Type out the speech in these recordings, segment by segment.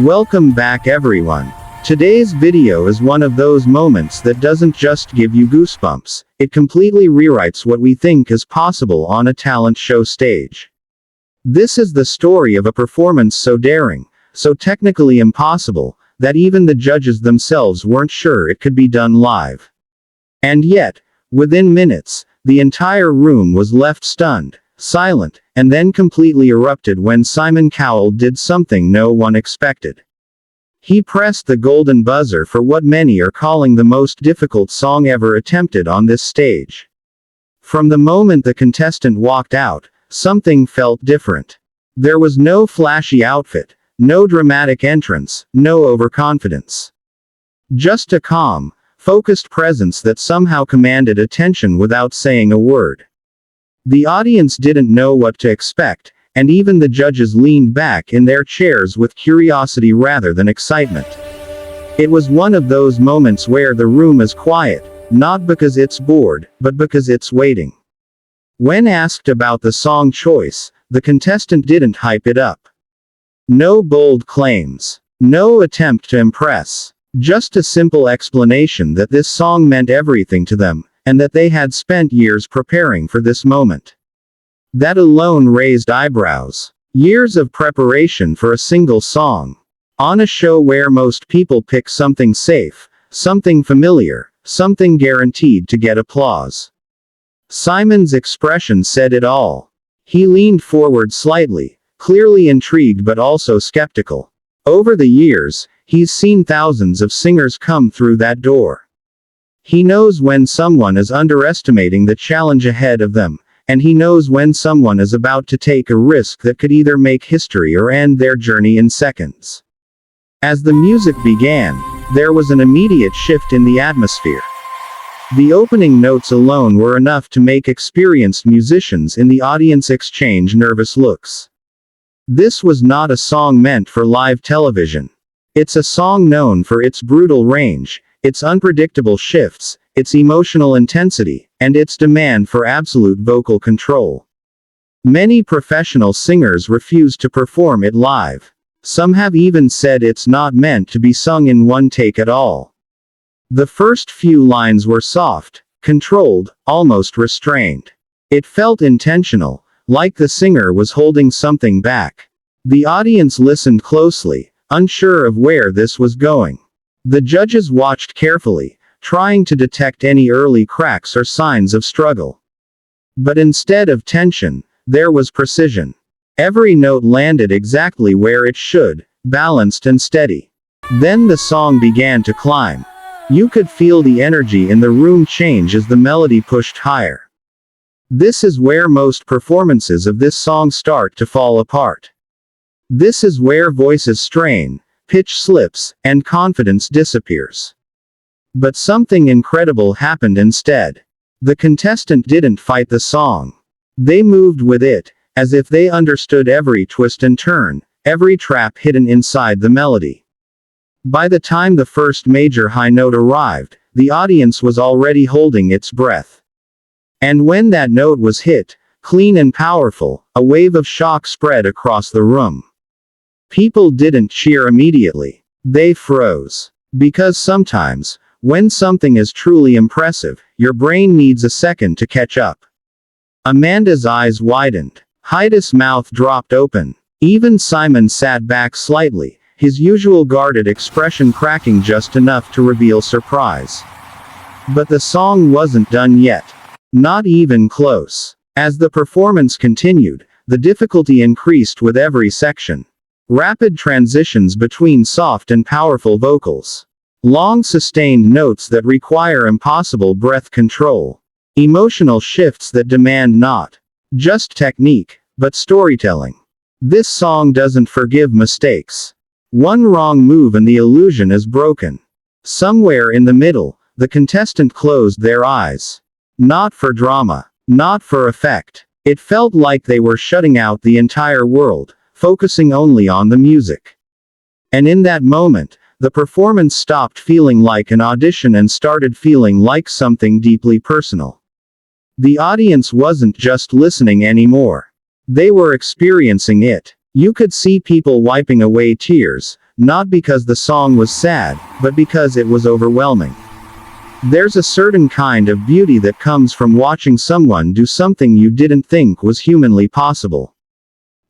Welcome back everyone. Today's video is one of those moments that doesn't just give you goosebumps, it completely rewrites what we think is possible on a talent show stage. This is the story of a performance so daring, so technically impossible, that even the judges themselves weren't sure it could be done live. And yet, within minutes, the entire room was left stunned, silent, and then completely erupted when Simon Cowell did something no one expected. He pressed the golden buzzer for what many are calling the most difficult song ever attempted on this stage. From the moment the contestant walked out, something felt different. There was no flashy outfit, no dramatic entrance, no overconfidence. Just a calm, focused presence that somehow commanded attention without saying a word. The audience didn't know what to expect, and even the judges leaned back in their chairs with curiosity rather than excitement. It was one of those moments where the room is quiet, not because it's bored, but because it's waiting. When asked about the song choice, the contestant didn't hype it up. No bold claims. No attempt to impress. Just a simple explanation that this song meant everything to them, and that they had spent years preparing for this moment. That alone raised eyebrows. Years of preparation for a single song. On a show where most people pick something safe, something familiar, something guaranteed to get applause. Simon's expression said it all. He leaned forward slightly, clearly intrigued but also skeptical. Over the years, he's seen thousands of singers come through that door. He knows when someone is underestimating the challenge ahead of them, and he knows when someone is about to take a risk that could either make history or end their journey in seconds. As the music began, there was an immediate shift in the atmosphere. The opening notes alone were enough to make experienced musicians in the audience exchange nervous looks. This was not a song meant for live television. It's a song known for its brutal range, its unpredictable shifts, its emotional intensity, and its demand for absolute vocal control. Many professional singers refuse to perform it live. Some have even said it's not meant to be sung in one take at all. The first few lines were soft, controlled, almost restrained. It felt intentional, like the singer was holding something back. The audience listened closely, unsure of where this was going. The judges watched carefully, trying to detect any early cracks or signs of struggle. But instead of tension, there was precision. Every note landed exactly where it should, balanced and steady. Then the song began to climb. You could feel the energy in the room change as the melody pushed higher. This is where most performances of this song start to fall apart. This is where voices strain, pitch slips, and confidence disappears. But something incredible happened instead. The contestant didn't fight the song. They moved with it, as if they understood every twist and turn, every trap hidden inside the melody. By the time the first major high note arrived, the audience was already holding its breath. And when that note was hit, clean and powerful, a wave of shock spread across the room. People didn't cheer immediately. They froze. Because sometimes, when something is truly impressive, your brain needs a second to catch up. Amanda's eyes widened. Heidi's mouth dropped open. Even Simon sat back slightly, his usual guarded expression cracking just enough to reveal surprise. But the song wasn't done yet. Not even close. As the performance continued, the difficulty increased with every section. Rapid transitions between soft and powerful vocals. Long sustained notes that require impossible breath control. Emotional shifts that demand not just technique, but storytelling. This song doesn't forgive mistakes. One wrong move and the illusion is broken. Somewhere in the middle, the contestant closed their eyes. Not for drama. Not for effect. It felt like they were shutting out the entire world, focusing only on the music. And in that moment, the performance stopped feeling like an audition and started feeling like something deeply personal. The audience wasn't just listening anymore. They were experiencing it. You could see people wiping away tears, not because the song was sad, but because it was overwhelming. There's a certain kind of beauty that comes from watching someone do something you didn't think was humanly possible.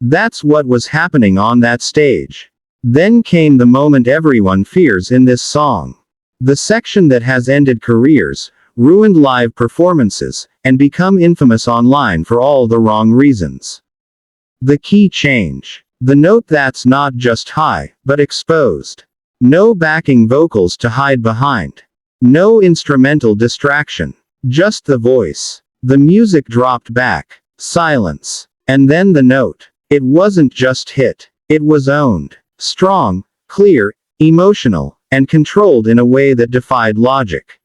That's what was happening on that stage. Then came the moment everyone fears in this song. The section that has ended careers, ruined live performances, and become infamous online for all the wrong reasons. The key change. The note that's not just high, but exposed. No backing vocals to hide behind. No instrumental distraction. Just the voice. The music dropped back. Silence. And then the note. It wasn't just hit. It was owned. Strong, clear, emotional, and controlled in a way that defied logic.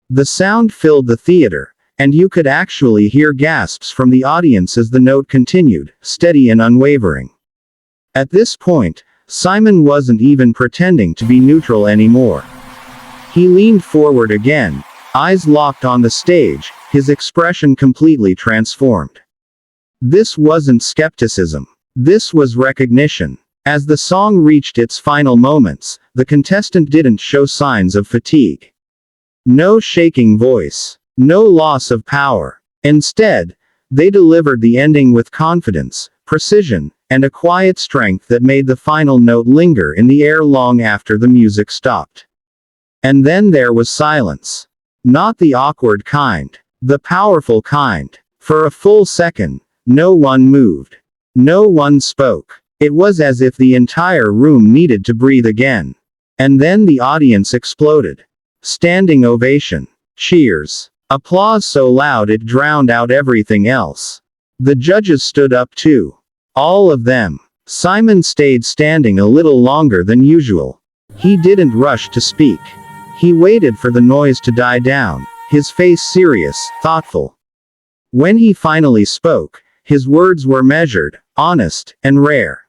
The sound filled the theater, and you could actually hear gasps from the audience as the note continued, steady and unwavering. At this point, Simon wasn't even pretending to be neutral anymore. He leaned forward again, eyes locked on the stage, his expression completely transformed. This wasn't skepticism. This was recognition. As the song reached its final moments, the contestant didn't show signs of fatigue. No shaking voice. No loss of power. Instead, they delivered the ending with confidence, precision, and a quiet strength that made the final note linger in the air long after the music stopped. And then there was silence. Not the awkward kind. The powerful kind. For a full second, no one moved. No one spoke. It was as if the entire room needed to breathe again. And then the audience exploded. Standing ovation. Cheers. Applause so loud it drowned out everything else. The judges stood up too. All of them. Simon stayed standing a little longer than usual. He didn't rush to speak. He waited for the noise to die down, his face serious, thoughtful. When he finally spoke, his words were measured, honest, and rare.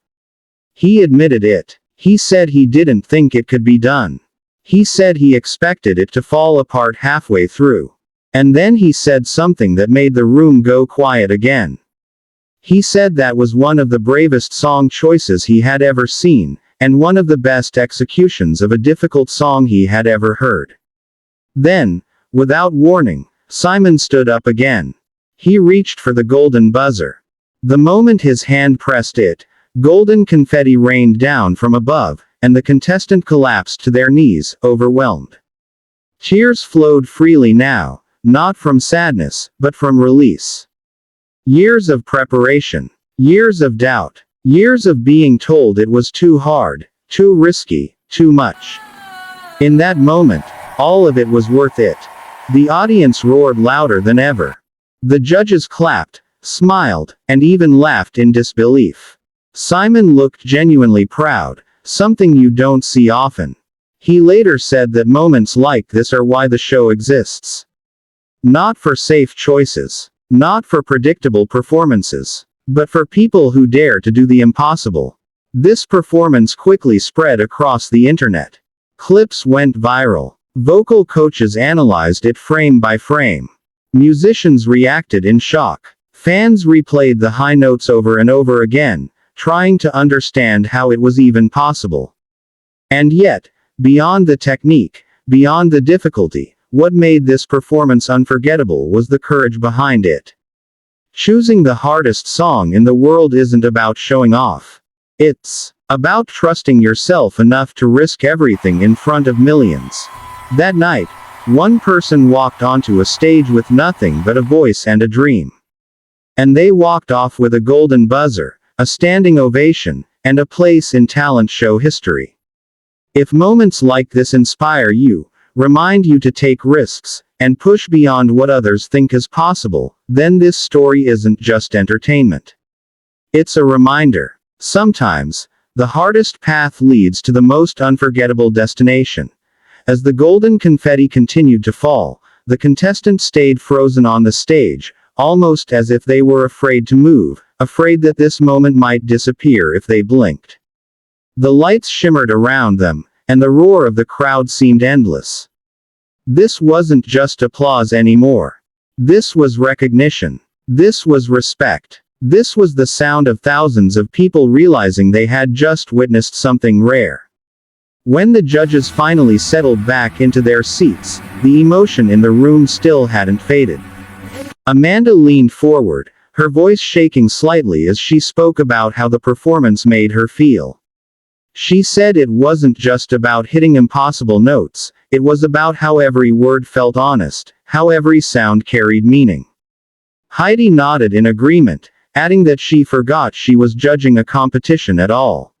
He admitted it. He said he didn't think it could be done. He said he expected it to fall apart halfway through. And then he said something that made the room go quiet again. He said that was one of the bravest song choices he had ever seen, and one of the best executions of a difficult song he had ever heard. Then, without warning, Simon stood up again. He reached for the golden buzzer. The moment his hand pressed it, golden confetti rained down from above, and the contestant collapsed to their knees, overwhelmed. Tears flowed freely now, not from sadness, but from release. Years of preparation. Years of doubt. Years of being told it was too hard, too risky, too much. In that moment, all of it was worth it. The audience roared louder than ever. The judges clapped, smiled, and even laughed in disbelief. Simon looked genuinely proud, something you don't see often. He later said that moments like this are why the show exists. Not for safe choices. Not for predictable performances. But for people who dare to do the impossible. This performance quickly spread across the internet. Clips went viral. Vocal coaches analyzed it frame by frame. Musicians reacted in shock. Fans replayed the high notes over and over again, trying to understand how it was even possible. And yet, beyond the technique, beyond the difficulty, what made this performance unforgettable was the courage behind it. Choosing the hardest song in the world isn't about showing off. It's about trusting yourself enough to risk everything in front of millions. That night, one person walked onto a stage with nothing but a voice and a dream. And they walked off with a golden buzzer, a standing ovation, and a place in talent show history. If moments like this inspire you, remind you to take risks, and push beyond what others think is possible, then this story isn't just entertainment. It's a reminder. Sometimes, the hardest path leads to the most unforgettable destination. As the golden confetti continued to fall, the contestants stayed frozen on the stage, almost as if they were afraid to move, afraid that this moment might disappear if they blinked. The lights shimmered around them, and the roar of the crowd seemed endless. This wasn't just applause anymore. This was recognition. This was respect. This was the sound of thousands of people realizing they had just witnessed something rare. When the judges finally settled back into their seats, the emotion in the room still hadn't faded. Amanda leaned forward, her voice shaking slightly as she spoke about how the performance made her feel. She said it wasn't just about hitting impossible notes, it was about how every word felt honest, how every sound carried meaning. Heidi nodded in agreement, adding that she forgot she was judging a competition at all.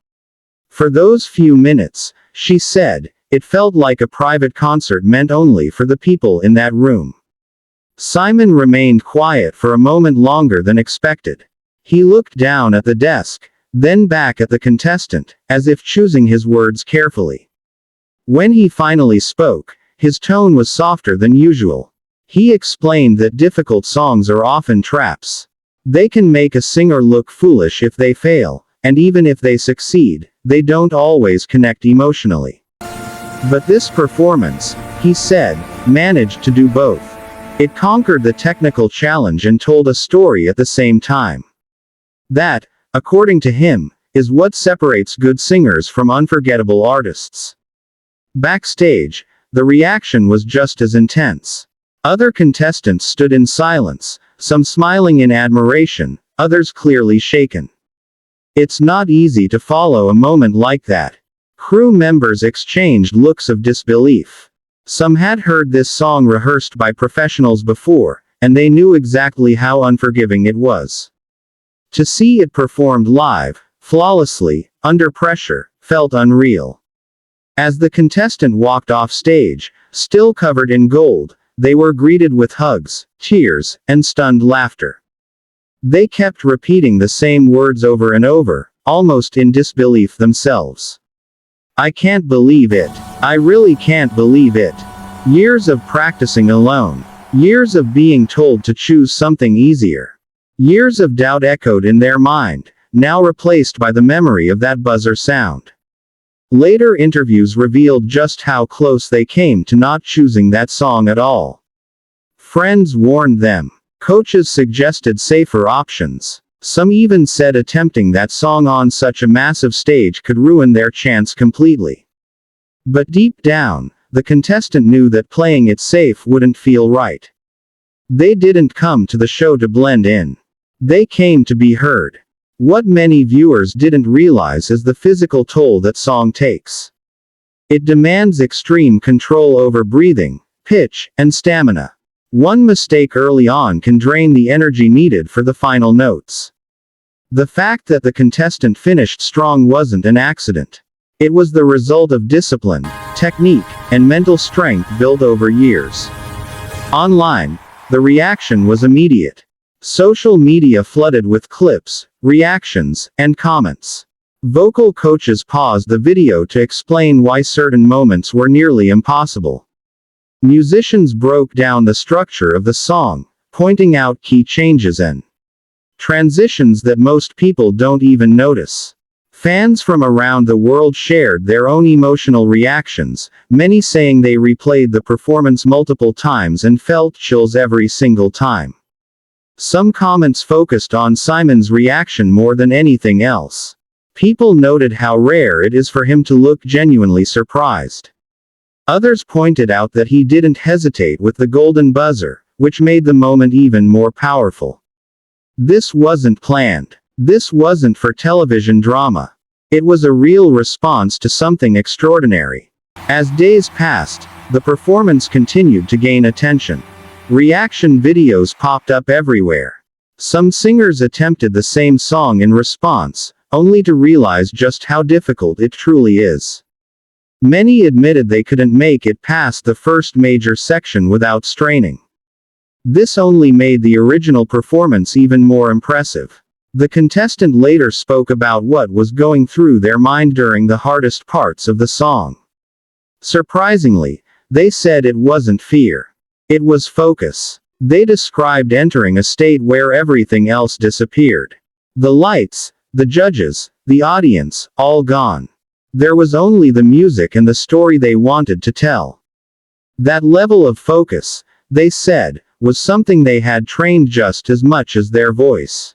For those few minutes, she said, it felt like a private concert meant only for the people in that room. Simon remained quiet for a moment longer than expected. He looked down at the desk, then back at the contestant, as if choosing his words carefully. When he finally spoke, his tone was softer than usual. He explained that difficult songs are often traps. They can make a singer look foolish if they fail, and even if they succeed, they don't always connect emotionally. But this performance, he said, managed to do both. It conquered the technical challenge and told a story at the same time. That, according to him, is what separates good singers from unforgettable artists. Backstage, the reaction was just as intense. Other contestants stood in silence, some smiling in admiration, others clearly shaken. It's not easy to follow a moment like that. Crew members exchanged looks of disbelief. Some had heard this song rehearsed by professionals before, and they knew exactly how unforgiving it was. To see it performed live, flawlessly, under pressure, felt unreal. As the contestant walked off stage, still covered in gold, they were greeted with hugs, tears, and stunned laughter. They kept repeating the same words over and over, almost in disbelief themselves. I can't believe it. I really can't believe it. Years of practicing alone. Years of being told to choose something easier. Years of doubt echoed in their mind, now replaced by the memory of that buzzer sound. Later interviews revealed just how close they came to not choosing that song at all. Friends warned them. Coaches suggested safer options. Some even said attempting that song on such a massive stage could ruin their chance completely. But deep down, the contestant knew that playing it safe wouldn't feel right. They didn't come to the show to blend in. They came to be heard. What many viewers didn't realize is the physical toll that song takes. It demands extreme control over breathing, pitch, and stamina. One mistake early on can drain the energy needed for the final notes. The fact that the contestant finished strong wasn't an accident. It was the result of discipline, technique, and mental strength built over years. Online, the reaction was immediate. Social media flooded with clips, reactions, and comments. Vocal coaches paused the video to explain why certain moments were nearly impossible. Musicians broke down the structure of the song, pointing out key changes and transitions that most people don't even notice. Fans from around the world shared their own emotional reactions, many saying they replayed the performance multiple times and felt chills every single time. Some comments focused on Simon's reaction more than anything else. People noted how rare it is for him to look genuinely surprised. Others pointed out that he didn't hesitate with the golden buzzer, which made the moment even more powerful. This wasn't planned. This wasn't for television drama. It was a real response to something extraordinary. As days passed, the performance continued to gain attention. Reaction videos popped up everywhere. Some singers attempted the same song in response, only to realize just how difficult it truly is. Many admitted they couldn't make it past the first major section without straining. This only made the original performance even more impressive. The contestant later spoke about what was going through their mind during the hardest parts of the song. Surprisingly, they said it wasn't fear. It was focus. They described entering a state where everything else disappeared. The lights, the judges, the audience, all gone. There was only the music and the story they wanted to tell. That level of focus, they said, was something they had trained just as much as their voice.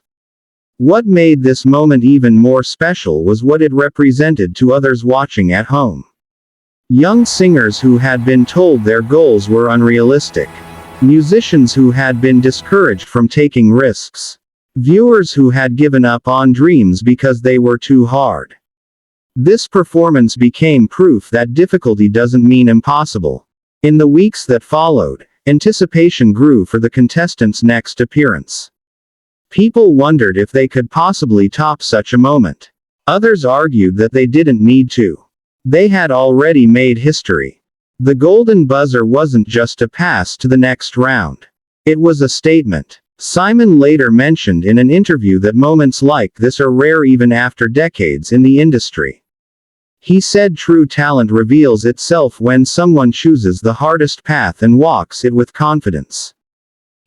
What made this moment even more special was what it represented to others watching at home. Young singers who had been told their goals were unrealistic. Musicians who had been discouraged from taking risks. Viewers who had given up on dreams because they were too hard. This performance became proof that difficulty doesn't mean impossible. In the weeks that followed, anticipation grew for the contestants' next appearance. People wondered if they could possibly top such a moment. Others argued that they didn't need to. They had already made history. The golden buzzer wasn't just a pass to the next round. It was a statement. Simon later mentioned in an interview that moments like this are rare even after decades in the industry. He said true talent reveals itself when someone chooses the hardest path and walks it with confidence.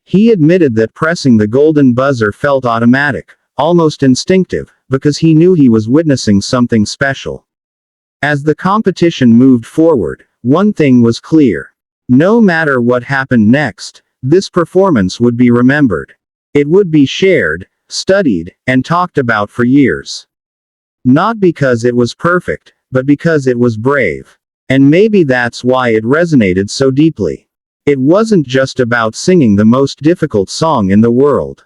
He admitted that pressing the golden buzzer felt automatic, almost instinctive, because he knew he was witnessing something special. As the competition moved forward, one thing was clear. No matter what happened next, this performance would be remembered. It would be shared, studied, and talked about for years. Not because it was perfect, but because it was brave. And maybe that's why it resonated so deeply. It wasn't just about singing the most difficult song in the world.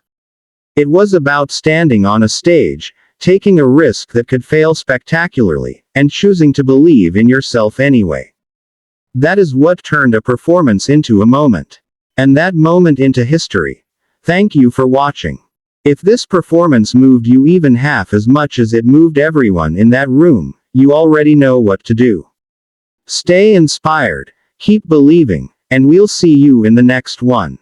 It was about standing on a stage, taking a risk that could fail spectacularly, and choosing to believe in yourself anyway. That is what turned a performance into a moment. And that moment into history. Thank you for watching. If this performance moved you even half as much as it moved everyone in that room, you already know what to do. Stay inspired, keep believing, and we'll see you in the next one.